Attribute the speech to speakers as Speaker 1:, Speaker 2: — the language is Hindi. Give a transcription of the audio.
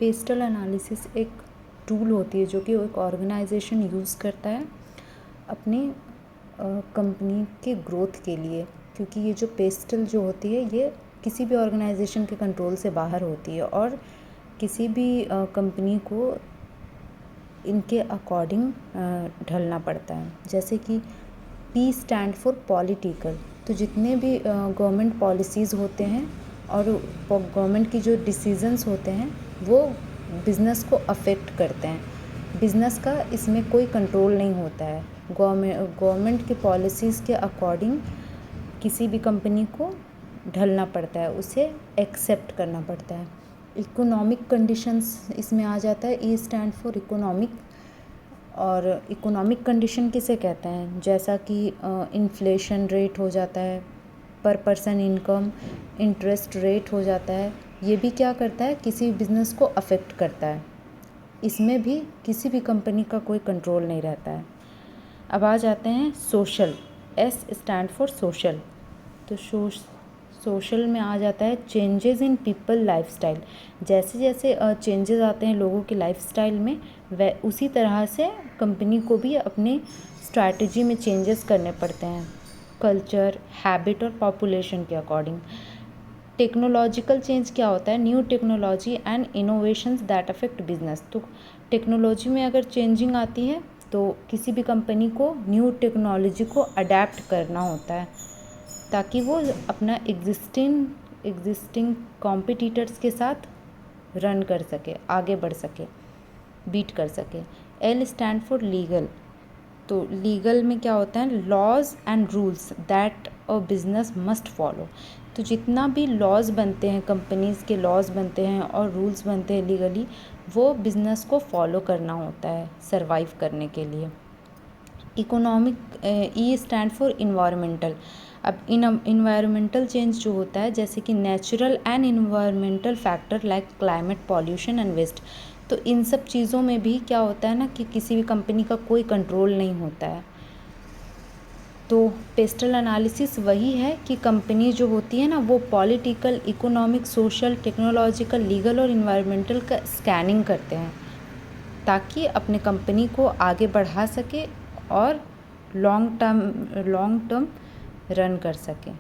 Speaker 1: पेस्टल एनालिसिस एक टूल होती है जो कि एक ऑर्गेनाइजेशन यूज़ करता है अपनी कंपनी के ग्रोथ के लिए, क्योंकि ये जो पेस्टल जो होती है ये किसी भी ऑर्गेनाइजेशन के कंट्रोल से बाहर होती है और किसी भी कंपनी को इनके अकॉर्डिंग ढलना पड़ता है। जैसे कि P स्टैंड फॉर पॉलिटिकल, तो जितने भी गवर्नमेंट पॉलिसीज़ होते हैं और गवर्नमेंट की जो डिसीजंस होते हैं वो बिज़नेस को अफेक्ट करते हैं। बिज़नेस का इसमें कोई कंट्रोल नहीं होता है। गवर्नमेंट की पॉलिसीज़ के अकॉर्डिंग किसी भी कंपनी को ढलना पड़ता है, उसे एक्सेप्ट करना पड़ता है। इकोनॉमिक कंडीशंस इसमें आ जाता है। E स्टैंड फॉर इकोनॉमिक, और इकोनॉमिक कंडीशन किसे कहते हैं, जैसा कि इन्फ्लेशन रेट हो जाता है, पर पर्सन इनकम, इंटरेस्ट रेट हो जाता है। ये भी क्या करता है, किसी बिज़नेस को अफेक्ट करता है। इसमें भी किसी भी कंपनी का कोई कंट्रोल नहीं रहता है। अब आ जाते हैं social. S stand for social, तो सोशल में आ जाता है चेंजेस इन पीपल लाइफस्टाइल। जैसे जैसे चेंजेस आते हैं लोगों के लाइफस्टाइल में, वह उसी तरह से कंपनी को भी अपनी स्ट्रैटेजी में चेंजेस करने पड़ते हैं, कल्चर, हैबिट और पॉपुलेशन के अकॉर्डिंग। टेक्नोलॉजिकल चेंज क्या होता है, new technology and innovations that affect business. तो टेक्नोलॉजी में अगर चेंजिंग आती है तो किसी भी कंपनी को न्यू टेक्नोलॉजी को अडेप्ट करना होता है ताकि वो अपना एग्जिस्टिंग कॉम्पिटिटर्स के साथ रन कर सके, आगे बढ़ सके, बीट कर सके। L स्टैंड फॉर लीगल, तो लीगल में क्या होता है, laws and rules that a business must follow. तो जितना भी लॉज बनते हैं, कंपनीज़ के लॉज बनते हैं और रूल्स बनते हैं लीगली, वो बिज़नेस को फॉलो करना होता है सरवाइव करने के लिए। Economic, E stand for environmental. अब इन्वायरमेंटल चेंज जो होता है, जैसे कि natural and environmental factor like climate, pollution and waste. तो इन सब चीज़ों में भी क्या होता है ना कि किसी भी कंपनी का कोई कंट्रोल नहीं होता है। तो पेस्टल एनालिसिस वही है कि कंपनी जो होती है ना वो political, economic, social, technological, legal और इन्वायरमेंटल का स्कैनिंग करते हैं ताकि अपने कंपनी को आगे बढ़ा सके और लॉन्ग टर्म रन कर सके।